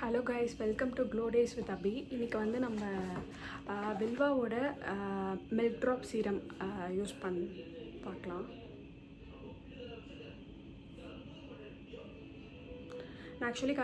Hello guys, welcome to glow days with Abhi. இன்றைக்கி வந்து நம்ம வில்வாவோட மில்க் ட்ராப் சீரம் யூஸ் பார்க்கலாம். நான் ஆக்சுவலி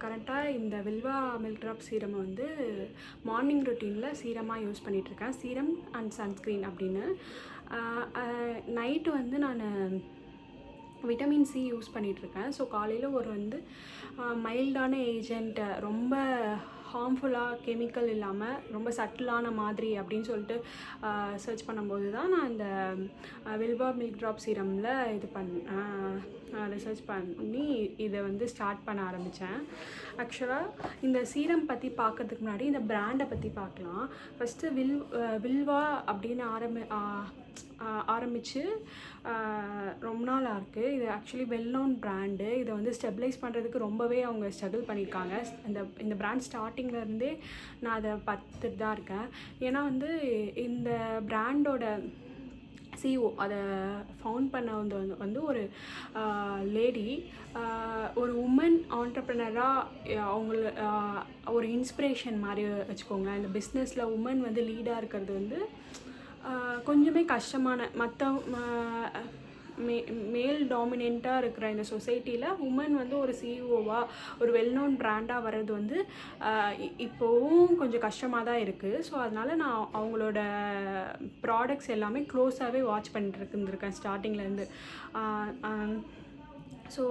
கரண்ட்டாக இந்த வில்வா மில்க் ட்ராப் சீரம் வந்து மார்னிங் ரொட்டீனில் சீரமாக யூஸ் பண்ணிகிட்ருக்கேன். சீரம் அண்ட் சன்ஸ்க்ரீன் அப்படின்னு. நைட்டு வந்து நான் விட்டமின் சி யூஸ் பண்ணிகிட்ருக்கேன். ஸோ காலையில் ஒரு வந்து மைல்டான ஏஜெண்ட், ரொம்ப ஹார்ம்ஃபுல்லாக கெமிக்கல் இல்லாமல் ரொம்ப சட்டிலான மாதிரி அப்படின்னு சொல்லிட்டு சர்ச் பண்ணும்போது தான் நான் இந்த வில்வா மில்க் ட்ராப் சீரமில் ரிசர்ச் பண்ணி இதை வந்து ஸ்டார்ட் பண்ண ஆரம்பித்தேன். ஆக்சுவலாக இந்த சீரம் பற்றி பார்க்கறதுக்கு முன்னாடி இந்த பிராண்டை பற்றி பார்க்கலாம். ஃபஸ்ட்டு வில்வா அப்படின்னு ஆரம்பித்து ரொம்ப நாளாக இருக்குது. இது ஆக்சுவலி வெல் நோன் பிராண்டு. இதை வந்து ஸ்டெபிலைஸ் பண்ணுறதுக்கு ரொம்பவே அவங்க ஸ்ட்ரகிள் பண்ணியிருக்காங்க. இந்த பிராண்ட் ஸ்டார்டிங்லேருந்தே நான் அதை பார்த்துட்டு தான் இருக்கேன். ஏன்னா வந்து இந்த பிராண்டோட சிஓ அதை ஃபவுண்ட் பண்ண வந்து ஒரு லேடி, ஒரு உமன் ஆண்டர்ப்ரனராக ஒரு இன்ஸ்பிரேஷன் மாதிரி வச்சுக்கோங்களேன். இந்த பிஸ்னஸில் உமன் வந்து லீடாக இருக்கிறது வந்து கொஞ்சமே கஷ்டமான, மற்ற மேல் டாமினண்ட்டாக இருக்கிற இந்த சொசைட்டியில் உமன் வந்து ஒரு சிஇஓவாக ஒரு வெல்நோன் பிராண்டாக வர்றது வந்து இப்போவும் கொஞ்சம் கஷ்டமாக தான் இருக்குது. ஸோ அதனால் நான் அவங்களோட ப்ராடக்ட்ஸ் எல்லாமே க்ளோஸாகவே வாட்ச் பண்ணிட்டு இருந்திருக்கேன் ஸ்டார்டிங்லேருந்து. ஸோ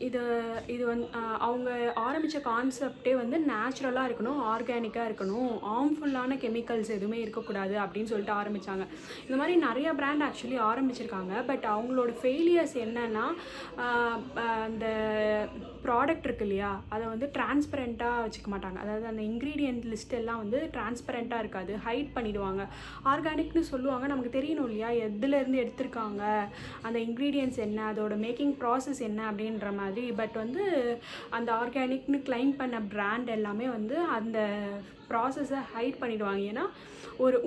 இது வந்து அவங்க ஆரம்பித்த கான்செப்டே வந்து நேச்சுரலாக இருக்கணும், ஆர்கானிக்காக இருக்கணும், ஹார்ம்ஃபுல்லான கெமிக்கல்ஸ் எதுவுமே இருக்கக்கூடாது அப்படின்னு சொல்லிட்டு ஆரம்பித்தாங்க. இந்த மாதிரி நிறைய பிராண்ட் ஆக்சுவலி ஆரம்பிச்சிருக்காங்க. பட் அவங்களோட ஃபெயிலியர்ஸ் என்னென்னா, அந்த ப்ராடக்ட் இருக்கு இல்லையா, அதை வந்து டிரான்ஸ்பரண்ட்டாக வச்சுக்க மாட்டாங்க. அதாவது அந்த இன்க்ரீடியன்ட் லிஸ்ட் எல்லாம் வந்து டிரான்ஸ்பரண்ட்டாக இருக்காது, ஹைட் பண்ணிவிடுவாங்க. ஆர்கானிக்னு சொல்லுவாங்க, நமக்கு தெரியணும் இல்லையா எதுலேருந்து எடுத்திருக்காங்க, அந்த இன்க்ரீடியன்ட்ஸ் என்ன, அதோட மேக்கிங் ப்ராசஸ் என்ன அப்படின்ற மாதிரி. பட் வந்து அந்த ஆர்கானிக்னு கிளைம் பண்ண பிராண்ட் எல்லாமே வந்து அந்த ப்ராசஸை ஹைட் பண்ணிவிடுவாங்க. ஏன்னா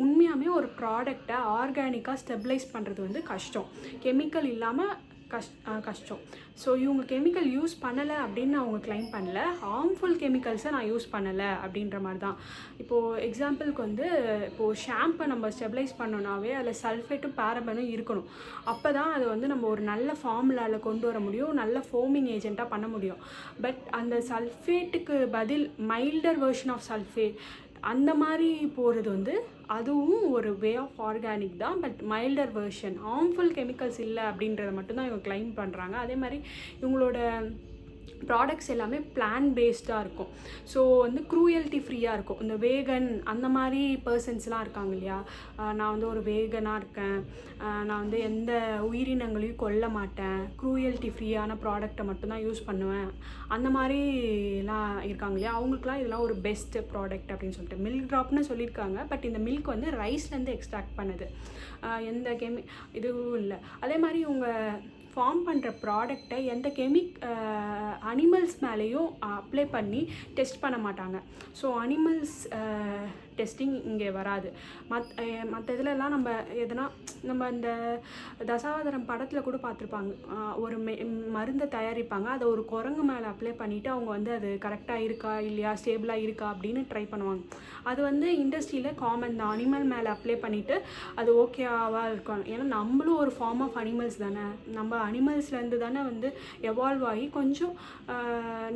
உண்மையாகவே ஒரு ப்ராடக்டை ஆர்கானிக்காக ஸ்டெபிலைஸ் பண்ணுறது வந்து கஷ்டம், கெமிக்கல் இல்லாமல் கஷ்டம். ஸோ இவங்க கெமிக்கல் யூஸ் பண்ணலை அப்படின்னு அவங்க கிளைம் பண்ணல, ஹார்ம்ஃபுல் கெமிக்கல்ஸை நான் யூஸ் பண்ணலை அப்படின்ற மாதிரி தான். இப்போது எக்ஸாம்பிளுக்கு வந்து இப்போது ஷாம்பை நம்ம ஸ்டெபிலைஸ் பண்ணோன்னாவே அதில் சல்ஃபேட்டும் பேரபனும் இருக்கணும். அப்போ தான் அது வந்து நம்ம ஒரு நல்ல ஃபார்முலாவில் கொண்டு வர முடியும், நல்ல ஃபோமிங் ஏஜெண்ட்டாக பண்ண முடியும். பட் அந்த சல்ஃபேட்டுக்கு பதில் மைல்டர் வெர்ஷன் ஆஃப் சல்ஃபேட் அந்த மாதிரி போகிறது வந்து அதுவும் ஒரு வே ஆஃப் ஆர்கானிக் தான். But milder version, harmful chemicals இல்லை அப்படின்றத மட்டும்தான் இவங்க கிளைம் பண்ணுறாங்க. அதே மாதிரி இவங்களோட ப்ராடக்ட்ஸ் எல்லாமே பிளான் பேஸ்டாக இருக்கும். ஸோ வந்து க்ரூயல்ட்டி ஃப்ரீயாக இருக்கும். இந்த வேகன் அந்த மாதிரி பர்சன்ஸ்லாம் இருக்காங்க இல்லையா, நான் வந்து ஒரு வேகனாக இருக்கேன், நான் வந்து எந்த உயிரினங்களையும் கொல்ல மாட்டேன், க்ரூயல்ட்டி ஃப்ரீயான ப்ராடக்டை மட்டும்தான் யூஸ் பண்ணுவேன், அந்த மாதிரிலாம் இருக்காங்க இல்லையா, அவங்களுக்குலாம் இதெல்லாம் ஒரு பெஸ்ட் ப்ராடக்ட் அப்படின்னு சொல்லிட்டு மில்க் ட்ராப்னு சொல்லியிருக்காங்க. பட் இந்த மில்க் வந்து ரைஸ்லேருந்து எக்ஸ்ட்ராக்ட் பண்ணுது, எந்த இதுவும் இல்லை. அதே மாதிரி இவங்க ஃபார்ம் பண்ணுற ப்ராடக்டை எந்த அனிமல்ஸ் மேலேயும் அப்ளை பண்ணி டெஸ்ட் பண்ண மாட்டாங்க. ஸோ அனிமல்ஸ் டெஸ்டிங் இங்கே வராது. மற்ற இதிலெல்லாம் நம்ம இந்த தசாவதாரம் படத்தில் கூட பார்த்துருப்பாங்க, ஒரு மருந்தை தயாரிப்பாங்க, அதை ஒரு குரங்கு மேலே அப்ளை பண்ணிவிட்டு அவங்க வந்து அது கரெக்டாக இருக்கா இல்லையா, ஸ்டேபிளாக இருக்கா அப்படின்னு ட்ரை பண்ணுவாங்க. அது வந்து இண்டஸ்ட்ரியில் காமன் தான். அனிமல் மேலே அப்ளை பண்ணிவிட்டு அது ஓகேவாக இருக்கும். ஏன்னா நம்மளும் ஒரு ஃபார்ம் ஆஃப் அனிமல்ஸ் தானே, நம்ம அனிமல்ஸ்லேருந்து தானே வந்து எவால்வ் ஆகி கொஞ்சம்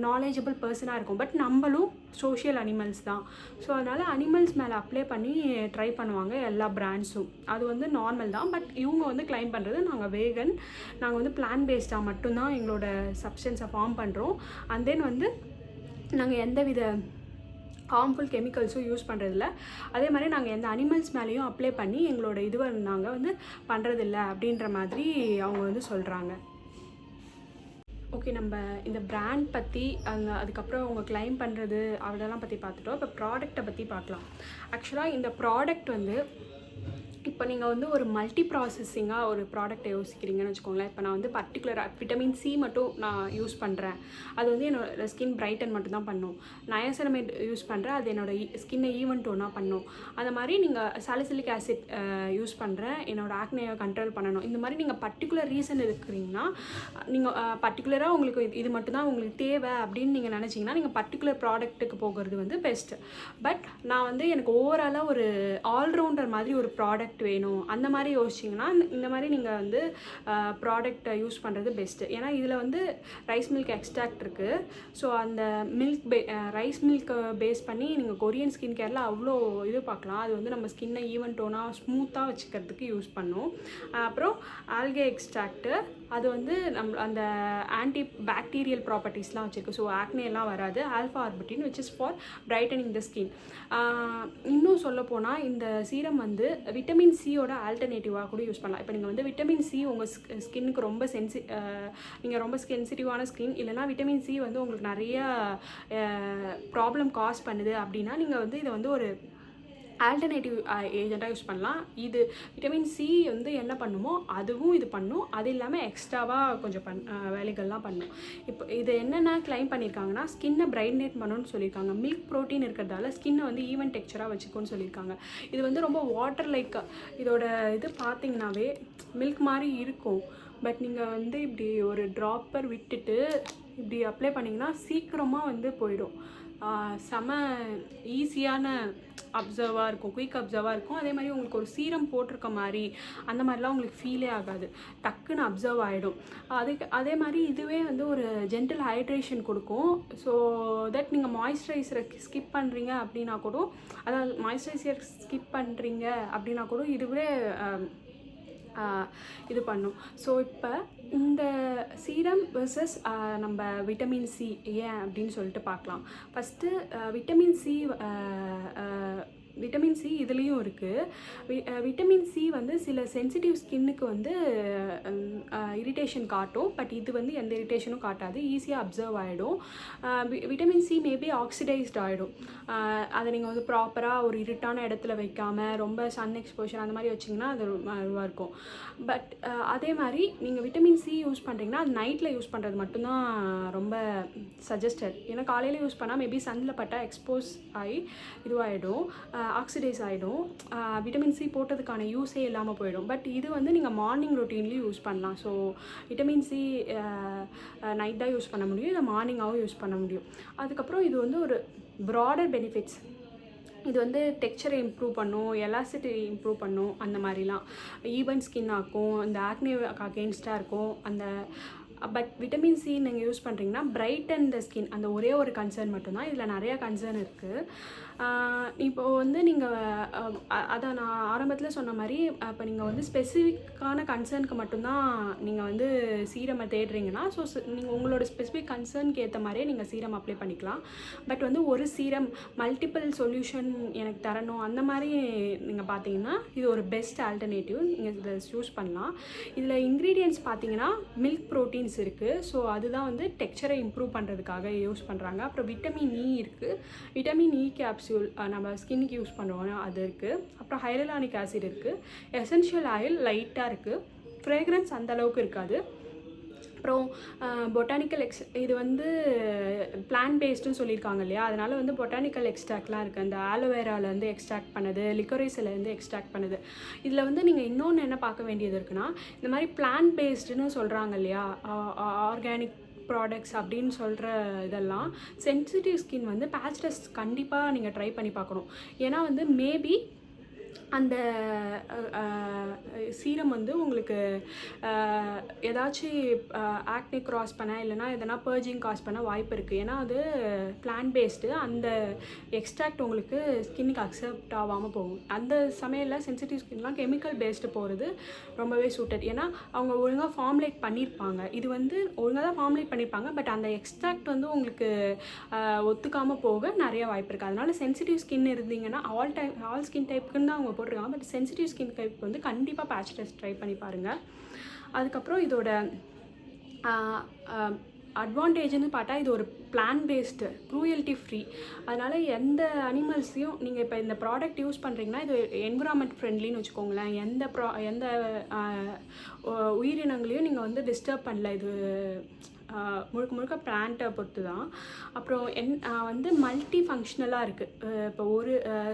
நாலேஜபிள் பர்சனாக இருக்கும். பட் நம்மளும் சோஷியல் அனிமல்ஸ் தான். ஸோ அதனால் அனிமல்ஸ் மேலே அப்ளை பண்ணி ட்ரை பண்ணுவாங்க எல்லா பிராண்ட்ஸும். அது வந்து நார்மல் தான். பட் இவங்க வந்து கிளைம் பண்ணுறது நாங்கள் வேகன், நாங்கள் வந்து பிளான் பேஸ்டாக மட்டும்தான் எங்களோட சப்ஸ்டன்ஸை ஃபார்ம் பண்ணுறோம். அண்ட் தென் வந்து நாங்கள் எந்தவித ஹார்ம்ஃபுல் கெமிக்கல்ஸும் யூஸ் பண்ணுறதில்ல. அதே மாதிரி நாங்கள் எந்த அனிமல்ஸ் மேலேயும் அப்ளை பண்ணி எங்களோட இதுவை நாங்கள் வந்து பண்ணுறதில்ல அப்படின்ற மாதிரி அவங்க வந்து சொல்கிறாங்க. ஓகே, நம்ம இந்த பிராண்ட் பற்றி அதுக்கப்புறம் அவங்க கிளைம் பண்ணுறது அதெல்லாம் பற்றி பார்த்துட்டோம். இப்போ ப்ராடக்டை பற்றி பார்க்கலாம். ஆக்சுவலாக இந்த ப்ராடக்ட் வந்து இப்போ நீங்கள் வந்து ஒரு மல்டி ப்ராசஸிங்காக ஒரு ப்ராடக்ட்டை யோசிக்கிறீங்கன்னு வச்சுக்கோங்களேன். இப்போ நான் வந்து பர்டிகுலராக விட்டமின் சி மட்டும் நான் யூஸ் பண்ணுறேன். அது வந்து என்னோடய ஸ்கின் பிரைட்டன் மட்டும் தான் பண்ணும். நயாசனமைட் யூஸ் பண்ணுறேன், அது என்னோடய ஸ்கின்னை ஈவன் டோனாக பண்ணும். அந்த மாதிரி நீங்கள் சாலிசிலிக் ஆசிட் யூஸ் பண்ணுறேன், என்னோடய ஆக்னேயை கண்ட்ரோல் பண்ணணும். இந்த மாதிரி நீங்கள் பர்டிகுலர் ரீசன் இருக்கிறீங்கன்னா, நீங்கள் பர்டிகுலராக உங்களுக்கு இது மட்டும்தான் உங்களுக்கு தேவை அப்படின்னு நீங்கள் நினச்சிங்கன்னா, நீங்கள் பர்டிகுலர் ப்ராடக்ட்டுக்கு போகிறது வந்து பெஸ்ட்டு. பட் நான் வந்து எனக்கு ஓவராலாக ஒரு ஆல்ரவுண்டர் மாதிரி ஒரு ப்ராடக்ட் வேணும் அந்த மாதிரி யோசிச்சிங்கன்னா இந்த மாதிரி நீங்கள் வந்து ப்ராடக்டை யூஸ் பண்ணுறது பெஸ்ட்டு. ஏன்னா இதில் வந்து ரைஸ் மில்க் எக்ஸ்ட்ராக்ட் இருக்குது. ஸோ அந்த ரைஸ் மில்க்கை பேஸ் பண்ணி நீங்கள் கொரியன் ஸ்கின் கேரில் அவ்வளோ இது பார்க்கலாம். அது வந்து நம்ம ஸ்கின்னை ஈவன் டோனாக ஸ்மூத்தாக வச்சுக்கிறதுக்கு யூஸ் பண்ணும். அப்புறம் ஆல்கே எக்ஸ்ட்ராக்ட்டு, அது வந்து அந்த ஆன்டி பாக்டீரியல் ப்ராப்பர்ட்டிஸ்லாம் வச்சுருக்கு. ஸோ ஆக்னேலாம் வராது. Alpha arbutin which is for brightening the skin. இன்னும் சொல்லப்போனால் இந்த சீரம் வந்து விட்டமின் சியோட ஆல்டர்னேட்டிவாக கூட யூஸ் பண்ணலாம். இப்போ நீங்கள் வந்து விட்டமின் சி உங்கள் ஸ்கின்னுக்கு ரொம்ப நீங்கள் ரொம்ப சென்சிட்டிவான ஸ்கின், இல்லைனா விட்டமின் சி வந்து உங்களுக்கு நிறைய ப்ராப்ளம் காஸ் பண்ணுது அப்படின்னா நீங்கள் வந்து இதை வந்து ஒரு ஆல்டர்னேட்டிவ் ஏஜெண்ட்டாக யூஸ் பண்ணலாம். இது விட்டமின் சி வந்து என்ன பண்ணுமோ அதுவும் இது பண்ணும். அது இல்லாமல் எக்ஸ்ட்ராவாக கொஞ்சம் வேலைகள்லாம் பண்ணும். இப்போ இது என்னென்ன கிளைம் பண்ணியிருக்காங்கன்னா, ஸ்கின்னை பிரைட்னேட் பண்ணணும்னு சொல்லியிருக்காங்க. மில்க் ப்ரோட்டீன் இருக்கிறதால ஸ்கின்னை வந்து ஈவன் டெக்ஸ்சராக வச்சுக்கோன்னு சொல்லியிருக்காங்க. இது வந்து ரொம்ப வாட்டர் லைக், இதோட இது பார்த்திங்கனாவே மில்க் மாதிரி இருக்கும். பட் நீங்கள் வந்து இப்படி ஒரு ட்ராப்பர் விட்டுட்டு இப்படி அப்ளை பண்ணிங்கன்னா சீக்கிரமாக வந்து போயிடும். செம ஈஸியான அப்சர்வாக இருக்கும், குயிக் அப்சர்வாக இருக்கும். அதே மாதிரி உங்களுக்கு ஒரு சீரம் போட்டிருக்க மாதிரி அந்த மாதிரிலாம் உங்களுக்கு ஃபீலே ஆகாது, டக்குன்னு அப்சர்வ் ஆகிடும். அதே மாதிரி இதுவே வந்து ஒரு ஜென்டில் ஹைட்ரேஷன் கொடுக்கும். ஸோ தட் நீங்கள் மாய்ஸ்சரைசரை ஸ்கிப் பண்ணுறீங்க அப்படின்னா கூட, அதாவது மாய்ஸ்சரைசர் ஸ்கிப் பண்ணுறீங்க அப்படின்னா கூட இதுவே இது பண்ணும். ஸோ இப்போ இந்த சீரம் வெர்சஸ் நம்ம விட்டமின் சி ஏன் அப்படின்னு சொல்லிட்டு பார்க்கலாம். ஃபஸ்ட்டு விட்டமின் சி இதுலேயும் இருக்குது. விட்டமின் சி வந்து சில சென்சிட்டிவ் ஸ்கின்னுக்கு வந்து இரிட்டேஷன் காட்டும். பட் இது வந்து எந்த இரிட்டேஷனும் காட்டாது, ஈஸியாக அப்சர்வ் ஆகிடும். விட்டமின் சி மேபி ஆக்சிடைஸ்ட் ஆகிடும். அதை நீங்கள் வந்து ப்ராப்பராக ஒரு இருட்டான இடத்துல வைக்காமல் ரொம்ப சன் எக்ஸ்போஷர் அந்த மாதிரி வச்சிங்கன்னா அது இதுவாக இருக்கும். பட் அதே மாதிரி நீங்கள் விட்டமின் சி யூஸ் பண்ணுறீங்கன்னா அது நைட்டில் யூஸ் பண்ணுறது மட்டும்தான் ரொம்ப சஜஸ்டட். ஏன்னா காலையில் யூஸ் பண்ணால் மேபி சன்னில் பட்டால் எக்ஸ்போஸ் ஆகி இதுவாகிடும், ஆக்சிடைஸ் ஆகிடும். விட்டமின் சி போட்டதுக்கான யூஸே இல்லாமல் போயிடும். பட் இது வந்து நீங்கள் மார்னிங் ரொட்டீன்லேயும் யூஸ் பண்ணலாம். ஸோ விட்டமின் சி நைட் தான் யூஸ் பண்ண முடியும், இதை மார்னிங்காகவும் யூஸ் பண்ண முடியும். அதுக்கப்புறம் இது வந்து ஒரு ப்ராடர் பெனிஃபிட்ஸ். இது வந்து டெக்ஸ்சரை இம்ப்ரூவ் பண்ணும், எலாசிட்டி இம்ப்ரூவ் பண்ணும், அந்த மாதிரிலாம் ஈவன் ஸ்கின் ஆக்கும், இந்த ஆக்னே அகெயின்ஸ்டாக இருக்கும். பட் விட்டமின் சி நீங்கள் யூஸ் பண்ணுறீங்கன்னா பிரைட்டன் த ஸ்கின், அந்த ஒரே ஒரு கன்சர்ன் மட்டும்தான். இதில் நிறையா கன்சர்ன் இருக்குது. இப்போது வந்து நீங்கள் அதை நான் ஆரம்பத்தில் சொன்ன மாதிரி இப்போ நீங்கள் வந்து ஸ்பெசிஃபிக்கான கன்சர்னுக்கு மட்டும்தான் நீங்கள் வந்து சீரமை தேடுறீங்கன்னா, ஸோ நீங்கள் உங்களோட ஸ்பெசிஃபிக் கன்சர்னுக்கு ஏற்ற மாதிரியே நீங்கள் சீரம் அப்ளை பண்ணிக்கலாம். பட் வந்து ஒரு சீரம் மல்டிபிள் சொல்யூஷன் எனக்கு தரணும் அந்த மாதிரி நீங்கள் பார்த்தீங்கன்னா இது ஒரு பெஸ்ட் ஆல்டர்னேட்டிவ், நீங்கள் இதை யூஸ் பண்ணலாம். இதில் இன்க்ரீடியன்ட்ஸ் பார்த்தீங்கன்னா மில்க் ப்ரோட்டீன்ஸ் இருக்குது. ஸோ அதுதான் வந்து டெக்ஸ்சரை இம்ப்ரூவ் பண்ணுறதுக்காக யூஸ் பண்ணுறாங்க. அப்புறம் விட்டமின் இ இருக்குது, விட்டமின் இ கேப்சூல் நம்ம ஸ்கின்னுக்கு யூஸ் பண்ணுவோம் அது இருக்குது. அப்புறம் ஹைலூரானிக் ஆசிட் இருக்குது, எசென்ஷியல் ஆயில் லைட்டாக இருக்குது, ஃப்ரேக்ரன்ஸ் அந்தளவுக்கு இருக்காது. அப்புறம் பொட்டானிக்கல் இது வந்து பிளான்ட் பேஸ்டுன்னு சொல்லியிருக்காங்க இல்லையா, அதனால் வந்து பொட்டானிக்கல் எக்ஸ்ட்ராக்ட்லாம் இருக்குது. அந்த ஆலோவேராலேருந்து எக்ஸ்ட்ராக்ட் பண்ணது, லிக்கோரைஸ்லேருந்து எக்ஸ்ட்ராக்ட் பண்ணது. இதில் வந்து நீங்கள் இன்னொன்று என்ன பார்க்க வேண்டியது இருக்குன்னா, இந்த மாதிரி பிளான்ட் பேஸ்டுன்னு சொல்கிறாங்க இல்லையா, ஆர்கானிக் ப்ராடக்ட்ஸ் அப்படின்னு சொல்கிற இதெல்லாம் சென்சிட்டிவ் ஸ்கின் வந்து பேட்ச் டெஸ்ட் கண்டிப்பாக நீங்கள் ட்ரை பண்ணி பார்க்கணும். ஏன்னா வந்து மேபி அந்த சீரம் வந்து உங்களுக்கு ஏதாச்சும் ஆக்னே க்ராஸ் பண்ண இல்லைனா எதனா பர்ஜிங் காஸ் பண்ண வாய்ப்பு இருக்குது. ஏன்னா அது பிளான்ட் பேஸ்டு, அந்த எக்ஸ்ட்ராக்ட் உங்களுக்கு ஸ்கின்னுக்கு அக்செப்ட் ஆகாமல் போகும். அந்த சமையலில் சென்சிட்டிவ் ஸ்கின்லாம் கெமிக்கல் பேஸ்டு போகிறது ரொம்பவே சூட்டட். ஏன்னா அவங்க ஒழுங்காக ஃபார்முலேட் பண்ணியிருப்பாங்க, இது வந்து ஒழுங்காக தான் ஃபார்முலேட் பண்ணியிருப்பாங்க. பட் அந்த எக்ஸ்ட்ராக்ட் வந்து உங்களுக்கு ஒத்துக்காமல் போக நிறைய வாய்ப்பு இருக்குது. அதனால் சென்சிட்டிவ் ஸ்கின் இருந்தீங்கன்னா ஆல் ஸ்கின் டைப்புக்குன்னு தான் அவங்க போட்டிருக்காங்க. பட் சென்சிட்டிவ் ஸ்கின் டைப் வந்து கண்டிப்பாக பேட்ச் டெஸ்ட் ட்ரை பண்ணி பாருங்கள். அதுக்கப்புறம் இதோட அட்வான்டேஜ்னு பார்த்தா இது ஒரு பிளான் பேஸ்டு, க்ரூயல்ட்டி ஃப்ரீ. அதனால் எந்த அனிமல்ஸையும் நீங்கள் இப்போ இந்த ப்ராடக்ட் யூஸ் பண்ணுறீங்கன்னா இது என்விரான்மெண்ட் ஃப்ரெண்ட்லின்னு வச்சுக்கோங்களேன். எந்த உயிரினங்களையும் நீங்கள் வந்து டிஸ்டர்ப் பண்ணல. இது முழுக்க முழுக்க பிளான்ட்டை பொறுத்து தான். அப்புறம் வந்து மல்டி ஃபங்க்ஷனலாக இருக்குது. இப்போ ஒரு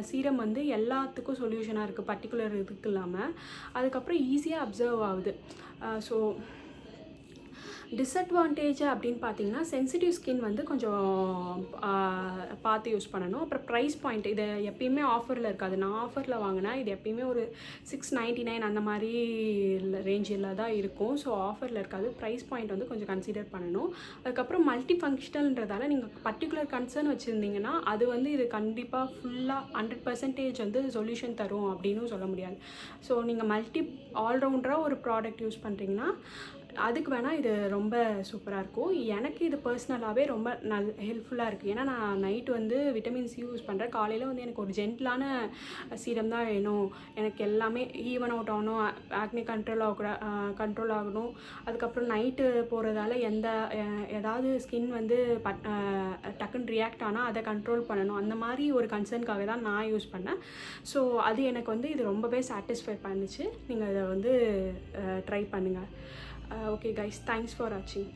சீரம் வந்து எல்லாத்துக்கும் சொல்யூஷனாக இருக்குது, பர்டிகுலர் இதுக்கு இல்லாமல். அதுக்கப்புறம் ஈஸியாக அப்சர்வ் ஆகுது. ஸோ டிஸ்அட்வான்டேஜ் அப்படின்னு பார்த்தீங்கன்னா சென்சிட்டிவ் ஸ்கின் வந்து கொஞ்சம் பார்த்து யூஸ் பண்ணணும். அப்புறம் ப்ரைஸ் பாயிண்ட், இது எப்பயுமே ஆஃபரில் இருக்காது. நான் ஆஃபரில் வாங்கினேன், இது எப்பயுமே ஒரு 699 அந்த மாதிரி ரேஞ்சில் தான் இருக்கும். ஸோ ஆஃபரில் இருக்காது. ப்ரைஸ் பாயிண்ட் வந்து கொஞ்சம் கன்சிடர் பண்ணணும். அதுக்கப்புறம் மல்டி ஃபங்க்ஷனல்ன்றதால நீங்கள் பர்டிகுலர் கன்சர்ன் வச்சுருந்தீங்கன்னா அது வந்து இது கண்டிப்பாக ஃபுல்லாக 100% வந்து சொல்யூஷன் தரும் அப்படின்னு சொல்ல முடியாது. ஸோ நீங்கள் ஆல்ரவுண்டராக ஒரு ப்ராடக்ட் யூஸ் பண்ணுறீங்கன்னா அதுக்கு வேணால் இது ரொம்ப சூப்பராக இருக்கும். எனக்கு இது பர்சனலாகவே ரொம்ப ஹெல்ப்ஃபுல்லாக இருக்குது. ஏன்னா நான் நைட்டு வந்து விட்டமின் சி யூஸ் பண்ணுறேன். காலையில் வந்து எனக்கு ஒரு ஜென்டிலான சீரம் தான் வேணும். எனக்கு எல்லாமே ஈவன் அவுட் ஆகணும், ஆக்னி கண்ட்ரோல் ஆகணும். அதுக்கப்புறம் நைட்டு போகிறதால ஏதாவது ஸ்கின் வந்து டக்குன்னு ரியாக்ட் ஆனால் அதை கண்ட்ரோல் பண்ணணும். அந்த மாதிரி ஒரு கன்சர்னுக்காக தான் நான் யூஸ் பண்ணேன். ஸோ அது எனக்கு வந்து இது ரொம்பவே சாட்டிஸ்ஃபை பண்ணிச்சு. நீங்கள் இதை வந்து ட்ரை பண்ணுங்கள். Okay guys, thanks for watching.